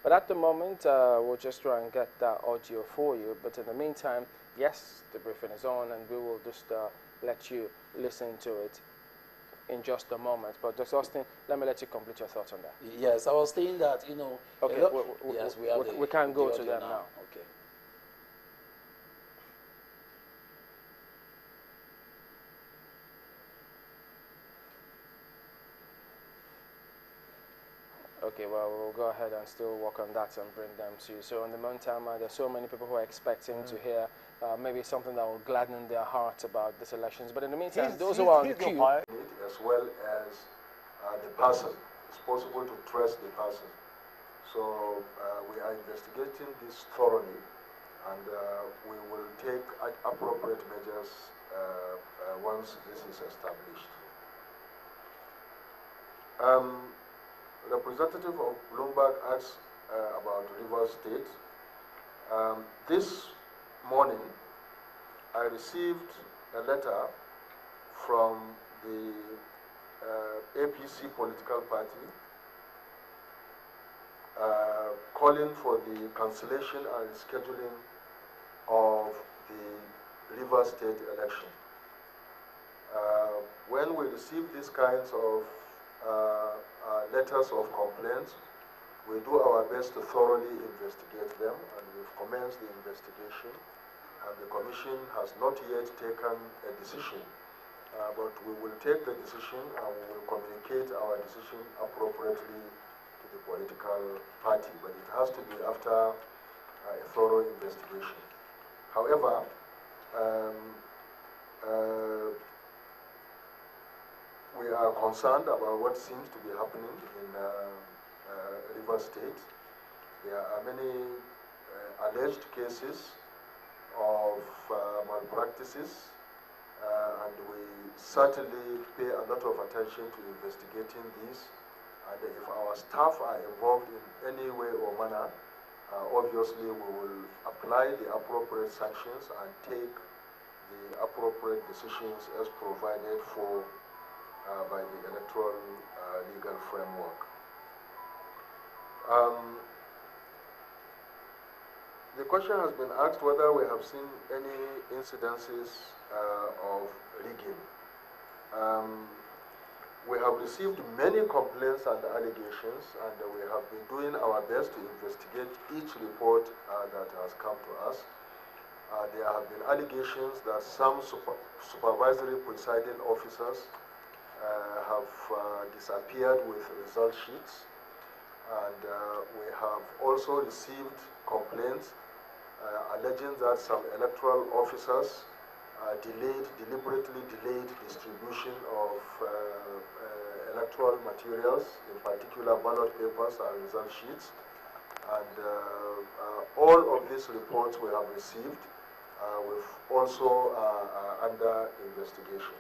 But at the moment, we'll just try and get that audio for you. But in the meantime, yes, the briefing is on, and we will just let you listen to it in just a moment. But Dr. Austin, let me let you complete your thoughts on that. Yes, I was saying that, you know. Okay, yes, we can't go to them now. Okay. Okay, well, we'll go ahead and still work on that and bring them to you. So in the meantime, there's so many people who are expecting to hear maybe something that will gladden their hearts about these elections. But in the meantime, those who are on the queue... As well as the person. It's possible to trace the person. So we are investigating this thoroughly, and we will take appropriate measures once this is established. Representative of Bloomberg asks about Rivers State. This morning, I received a letter from the APC political party calling for the cancellation and scheduling of the Rivers State election. When we receive these kinds of letters of complaints, we do our best to thoroughly investigate them, and we've commenced the investigation, and the Commission has not yet taken a decision, but we will take the decision and we will communicate our decision appropriately to the political party, but it has to be after a thorough investigation. However, we are concerned about what seems to be happening in Rivers State. There are many alleged cases of malpractices, and we certainly pay a lot of attention to investigating these. And if our staff are involved in any way or manner, obviously we will apply the appropriate sanctions and take the appropriate decisions as provided for by the electoral legal framework. The question has been asked whether we have seen any incidences of rigging. We have received many complaints and allegations, and we have been doing our best to investigate each report that has come to us. There have been allegations that some supervisory presiding officers have disappeared with result sheets, and we have also received complaints alleging that some electoral officers deliberately delayed distribution of electoral materials, in particular ballot papers and result sheets. And all of these reports we have received, we've also under investigation.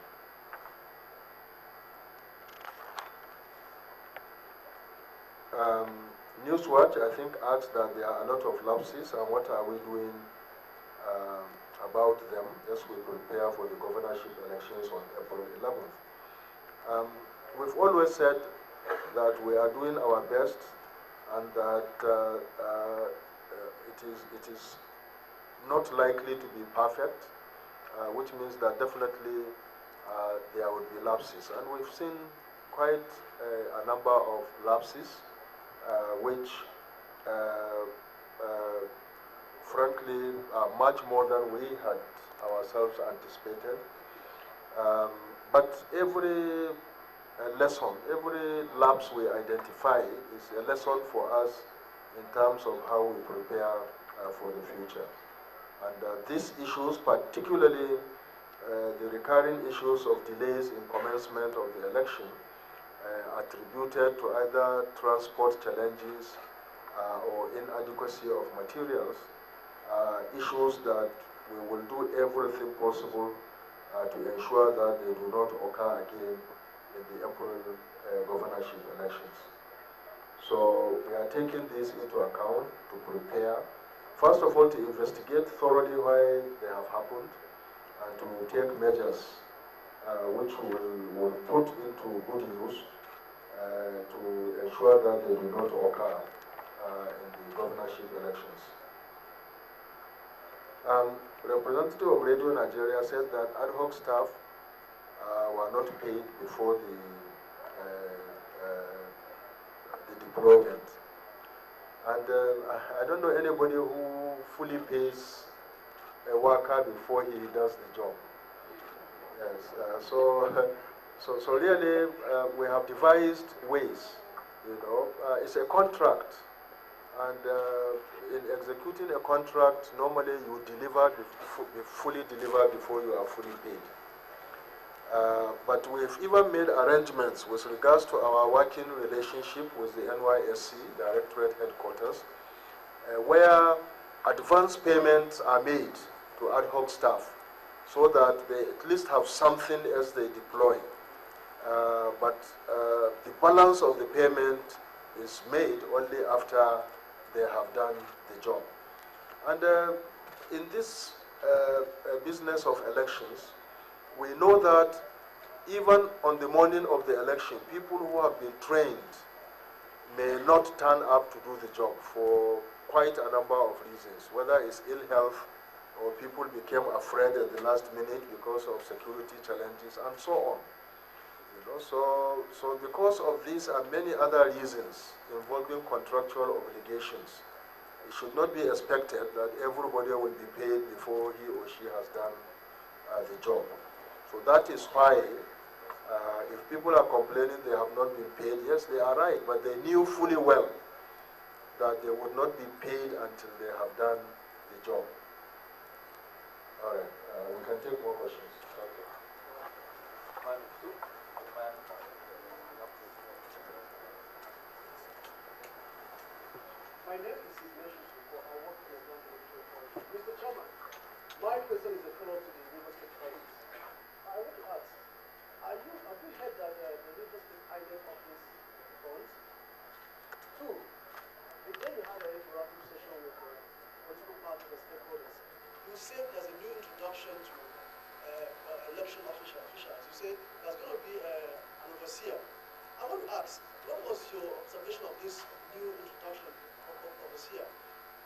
Newswatch, I think, asked that there are a lot of lapses, and what are we doing about them as we prepare for the governorship elections on April 11th. We've always said that we are doing our best, and that it is not likely to be perfect, which means that definitely there would be lapses. And we've seen quite a number of lapses, which frankly are much more than we had ourselves anticipated. But every lesson, every lapse we identify is a lesson for us in terms of how we prepare for the future. And these issues, particularly the recurring issues of delays in commencement of the election, attributed to either transport challenges or inadequacy of materials, issues that we will do everything possible to ensure that they do not occur again in the April governorship elections. So we are taking this into account to prepare, first of all, to investigate thoroughly why they have happened, and to take measures which will put into good use to ensure that they do not occur. in the governorship elections. Representative of Radio Nigeria said that ad hoc staff were not paid before the deployment. And I don't know anybody who fully pays a worker before he does the job. Yes, so really we have devised ways, it's a contract, and in executing a contract, normally you deliver, be fully delivered before you are fully paid. But we've even made arrangements with regards to our working relationship with the NYSC Directorate Headquarters, where advance payments are made to ad hoc staff so that they at least have something as they deploy. But the balance of the payment is made only after they have done the job. And in this business of elections, we know that even on the morning of the election, people who have been trained may not turn up to do the job for quite a number of reasons, whether it's ill health or people became afraid at the last minute because of security challenges and so on. So because of these and many other reasons involving contractual obligations, it should not be expected that everybody will be paid before he or she has done the job. So that is why if people are complaining they have not been paid, yes, they are right, but they knew fully well that they would not be paid until they have done the job. All right, we can take more questions. Okay. My name is Ignatius Before I work in the Mr. Chairman, my question is a follow-up to the River State crisis. I want to ask, have you heard that the River State INEC office funds? Two, the day you had a interactive session with the political party, the stakeholders, you said there's a new introduction to election officials. You say there's going to be an overseer. I want to ask, what was your observation of this new introduction of overseer?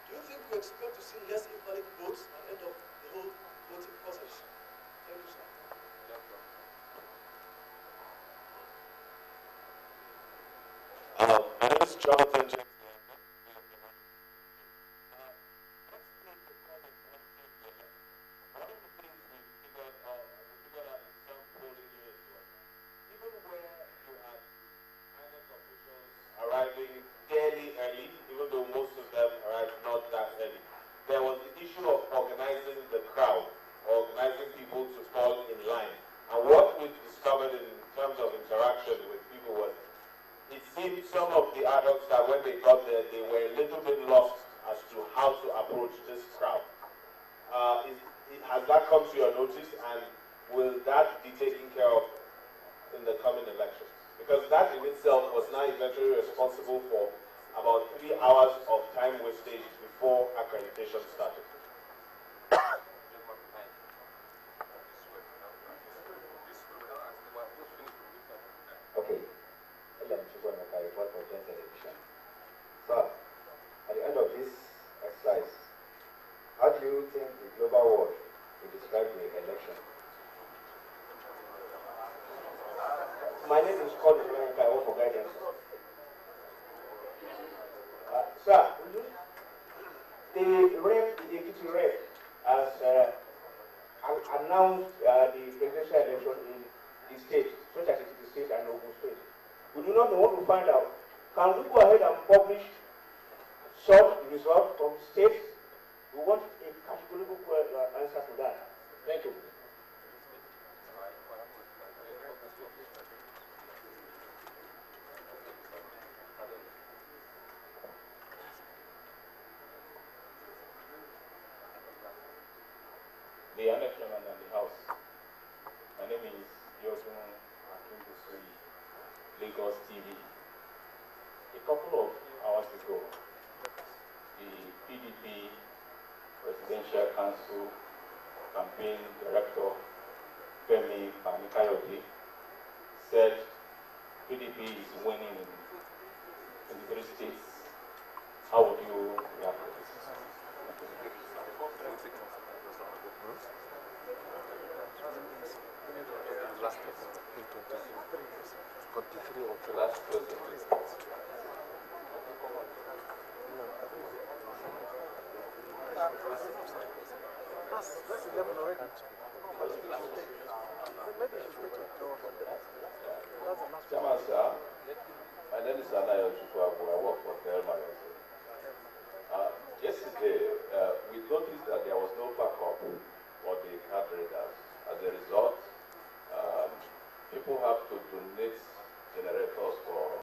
Do you think we expect to see less invalid votes at the end of the whole voting process? Thank you, sir. My name is Jonathan James. Arriving fairly early, even though most of them arrived not that early. There was the issue of organizing the crowd, organizing people to fall in line. And what we discovered in terms of interaction with people was, it seemed some of the adults that when they got there, they were a little bit lost as to how to approach this crowd. Has that come to your notice, and will that be taken care of in the coming elections? Because that in itself was now eventually responsible for about 3 hours of time wastage before accreditation started. Okay. So, at the end of this exercise, how do you think the global world will describe the election? My name is Paul Frank. I work for guidance. Sir, the Ekiti rep has announced the presidential election in the state, such as Ekiti State and Ogun State. We do not want to find out. Can we go ahead and publish such results from states? We want a categorical answer to that. Thank you. The INEC Chairman and the House. My name is Prof Attahiru Jega, Lagos TV. A couple of hours ago, the PDP Presidential Council Campaign Director Femi Panikayode said PDP is winning in 23 states 43 or The last question. That's 11 already. Maybe you should take it. That's the last one. Chairman, sir, my name is Anayo Chukwabu. I work for Fair Marriage.